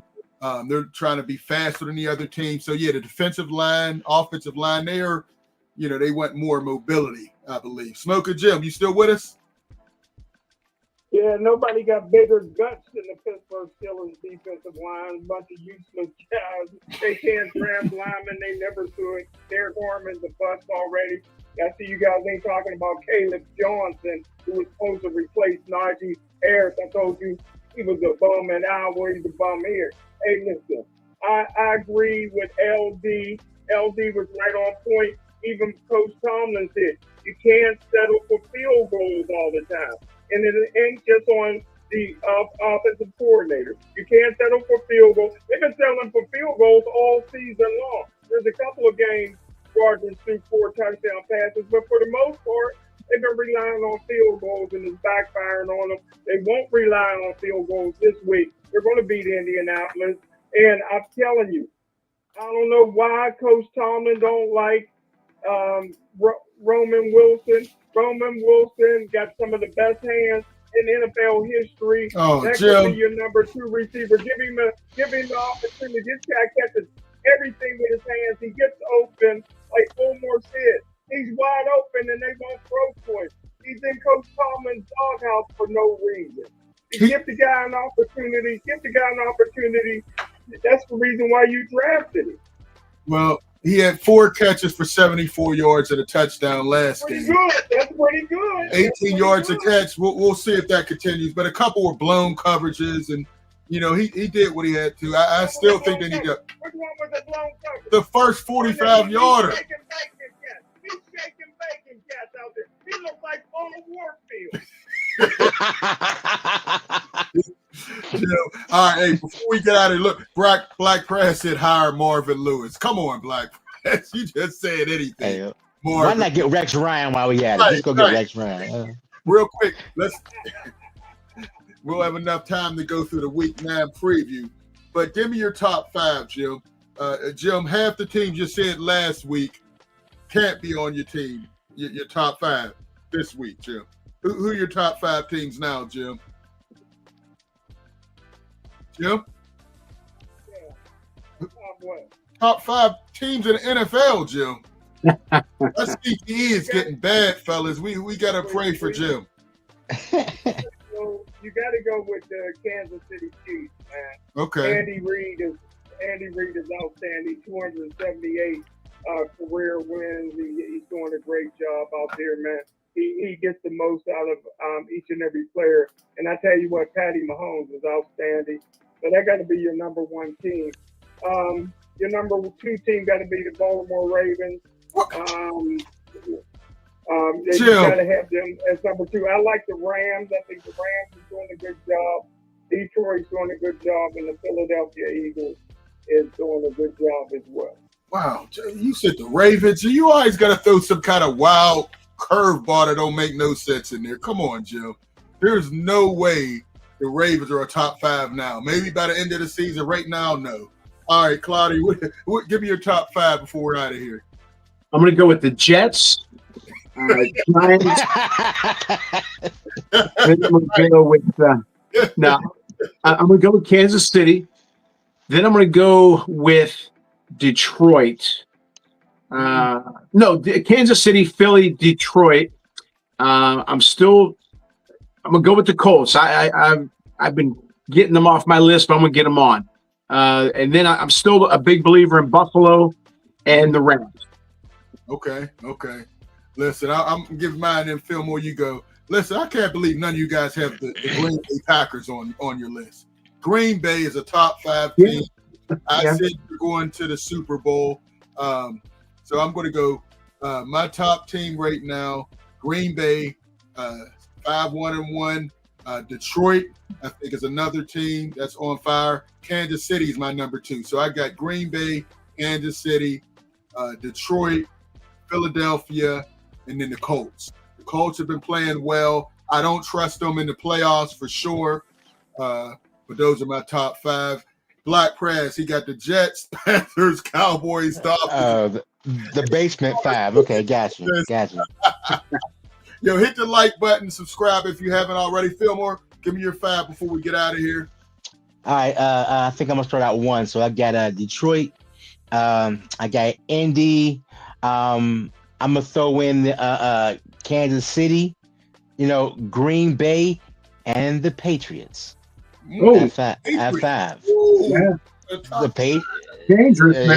they're trying to be faster than the other team. So yeah, the defensive line, offensive line, they want more mobility, I believe. Smoker Jim, you still with us? Yeah, nobody got bigger guts than the Pittsburgh Steelers defensive line. A bunch of useless guys. They can't draft linemen. They never do it. Derek Harmon's a bust already. I see you guys ain't talking about Caleb Johnson, who was supposed to replace Najee Harris. I told you he was a bum in Iowa. He's a bum here. Hey, listen, I agree with LD. LD was right on point. Even Coach Tomlin said, you can't settle for field goals all the time. And it ain't just on the offensive coordinator. You can't settle for field goals. They've been settling for field goals all season long. There's a couple of games Gardner threw 4 touchdown passes, but for the most part, they've been relying on field goals and it's backfiring on them. They won't rely on field goals this week. They're going to beat Indianapolis. And I'm telling you, I don't know why Coach Tomlin don't like Roman Wilson. Roman Wilson got some of the best hands in NFL history. That could be your number 2 receiver. Give him the opportunity. This guy catches everything with his hands. He gets open, like Fulmore said. He's wide open, and they won't throw to him. He's in Coach Tomlin's doghouse for no reason. Give the guy an opportunity. That's the reason why you drafted him. Well, he had 4 catches for 74 yards and a touchdown last game. That's pretty good. 18 yards a catch. We'll see if that continues. But a couple were blown coverages, and he did what he had to. I still think they need to. Which one was the blown coverage? The first 45-yarder. He's shaking bacon cats out there. He looks like Paul Warfield. All right, hey, before we get out of here, look, Black Press said hire Marvin Lewis. Come on, Black Press. You just said anything. Hey, why not get Rex Ryan while we at it? Let's go get Rex Ryan. Real quick, we'll have enough time to go through the Week 9 preview. But give me your top 5, Jim. Jim, half the teams you said last week can't be on your team. Your top 5 this week, Jim. Who are your top 5 teams now, Jim? Jim? Yeah. Top 5 teams in the NFL, Jim. That CTE is getting bad, fellas. We got to pray for Jim. So you got to go with the Kansas City Chiefs, man. Okay. Andy Reid is outstanding. 278 career wins. He's doing a great job out there, man. He gets the most out of each and every player. And I tell you what, Patty Mahomes is outstanding. So that got to be your number 1 team. Your number 2 team got to be the Baltimore Ravens. You got to have them as number 2. I like the Rams. I think the Rams is doing a good job. Detroit's doing a good job, and the Philadelphia Eagles is doing a good job as well. Wow, you said the Ravens. You always got to throw some kind of wild curveball that don't make no sense in there. Come on, Jim. There's no way the Ravens are a top 5 now. Maybe by the end of the season. Right now, no. All right, Claudia, give me your top 5 before we're out of here. I'm going to go with the Jets. Giants. I'm going to go with I'm going to go with Kansas City. Then I'm going to go with Detroit. Kansas City, Philly, Detroit. I'm going to go with the Colts. I've been getting them off my list, but I'm going to get them on. And then I'm still a big believer in Buffalo and the Rams. Okay. Listen, I'm going to give mine and Fillmore, you go. Listen, I can't believe none of you guys have the Green Bay Packers on your list. Green Bay is a top 5 team. I Yeah. said we're going to the Super Bowl. So I'm going to go my top team right now, Green Bay, 5-1-1. Detroit, I think, is another team that's on fire. Kansas City is my number 2. So I got Green Bay, Kansas City, Detroit, Philadelphia, and then the Colts. The Colts have been playing well. I don't trust them in the playoffs for sure. But those are my top 5. Black Press, he got the Jets, Panthers, Cowboys, Dolphins. The basement 5. Okay, got you. Yo, hit the like button, subscribe if you haven't already. Fillmore, give me your 5 before we get out of here. All right, I think I'm gonna start out 1. So I got Detroit. I got Indy. I'm gonna throw in Kansas City. Green Bay and the Patriots. Oh, At 5. yeah. The Dangerous,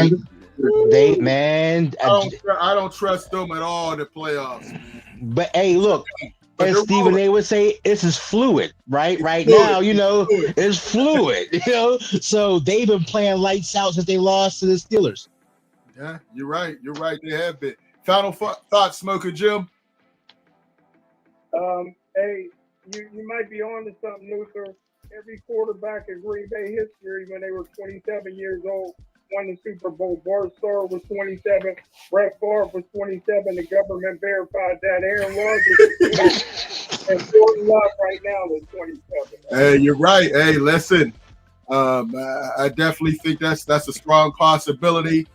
man. I don't trust them at all in the playoffs. But hey, look, But as they're Stephen rolling. A would say, this is fluid, right? It's Right fluid. now, It's fluid. it's fluid, So they've been playing lights out since they lost to the Steelers. Yeah, you're right. You're right. They have been. Final thoughts, Smoker Jim? Hey, you might be on to something, Luther. Every quarterback in Green Bay history, when they were 27 years old, won the Super Bowl. Bart Starr was 27. Brett Favre was 27. The government verified that. Aaron Rodgers and Jordan Love right now is 27. Hey, you're right. Hey, listen, I definitely think that's a strong possibility.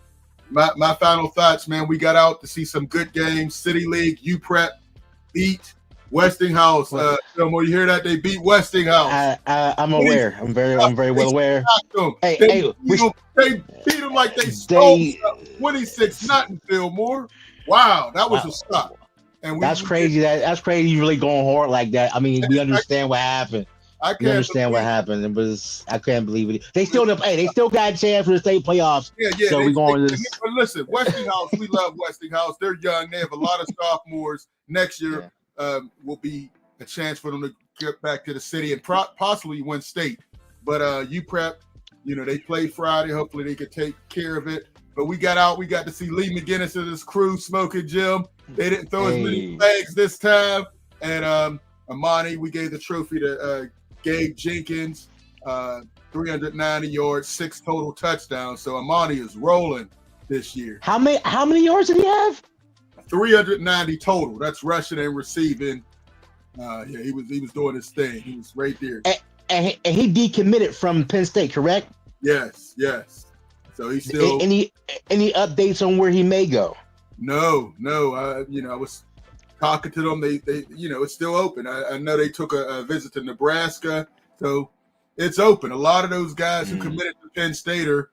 My final thoughts, man. We got out to see some good games. City League, UPrep beat Westinghouse. Fillmore, you hear that? They beat Westinghouse. I'm aware. I'm very well aware. They beat them like they stole 26-0, Fillmore. Wow, that was a stop. And that's crazy. That's crazy. You really going hard like that. I mean, we understand what happened. We understand what happened. I can't believe it. They still got a chance for the state playoffs. Yeah. So we're going to. But listen, Westinghouse, we love Westinghouse. They're young. They have a lot of sophomores. Next year will be a chance for them to get back to the city and possibly win state. But UPrep, they play Friday. Hopefully they could take care of it. But we got out. We got to see Lee McGinnis and his crew, Smoking Jim. They didn't throw as many flags this time. And Amani, we gave the trophy to Gabe Jenkins, 390 yards, 6 total touchdowns. So Amani is rolling this year. How many yards did he have? 390 total. That's rushing and receiving. He was doing his thing. He was right there. And he decommitted from Penn State, correct? Yes. So he's still any updates on where he may go? No. I was talking to them. They it's still open. I know they took a visit to Nebraska, so it's open. A lot of those guys who committed to Penn State are,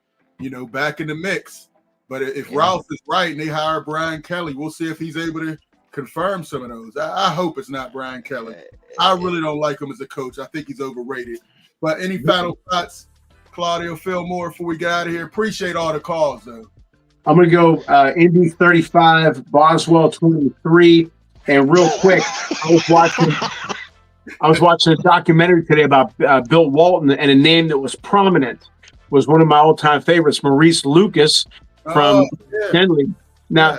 back in the mix. But if Ralph is right and they hire Brian Kelly, we'll see if he's able to confirm some of those. I hope it's not Brian Kelly. I really don't like him as a coach. I think he's overrated. But any final thoughts, Claudio Fillmore, before we get out of here? Appreciate all the calls, though. I'm going to go Indy 35, Boswell 23. And real quick, I was watching a documentary today about Bill Walton, and a name that was prominent was one of my all-time favorites, Maurice Lucas from Henley. Now,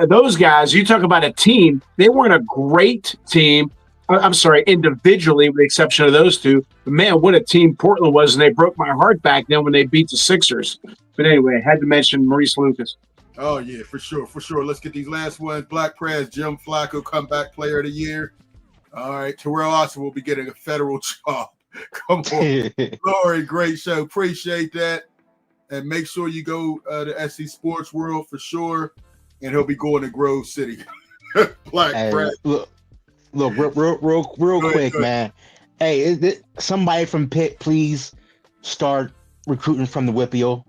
those guys, you talk about a team, they weren't a great team. I'm sorry, individually, with the exception of those two. But man, what a team Portland was, and they broke my heart back then when they beat the Sixers. But anyway, I had to mention Maurice Lucas. Oh, yeah, for sure. Let's get these last ones. Black Press, Jim Flacco, comeback player of the year. All right, Terrell Austin will be getting a federal job. Come on. Glory, great show. Appreciate that. And make sure you go to SC Sports World for sure. And he'll be going to Grove City. Black Press. Look, real quick, man. Hey, somebody from Pitt, please start recruiting from the WPIAL.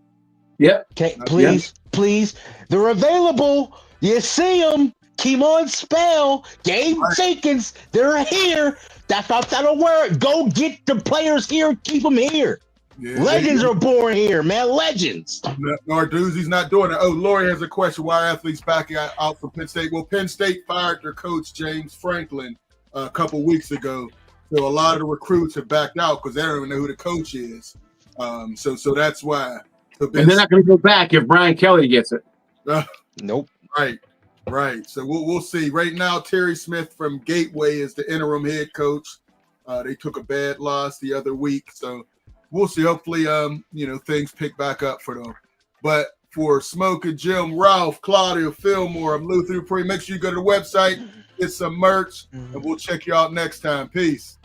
Yep. Okay, please. They're available. You see them. Keemon Spell, Gabe Jenkins, they're here. That's that'll work. Go get the players here. Keep them here. Yeah, legends are born here, man. Legends. Narduzzi's not doing it. Oh, Lori has a question. Why are athletes backing out from Penn State? Well, Penn State fired their coach, James Franklin, a couple weeks ago. So a lot of the recruits have backed out because they don't even know who the coach is. So that's why. So And they're not going to go back if Brian Kelly gets it. Nope. Right. So we'll see. Right now, Terry Smith from Gateway is the interim head coach. They took a bad loss the other week, so we'll see. Hopefully, things pick back up for them. But for Smoke and Jim, Ralph, Claudia, Fillmore, I'm Lou through. Make sure you go to the website, get some merch, and we'll check you out next time. Peace.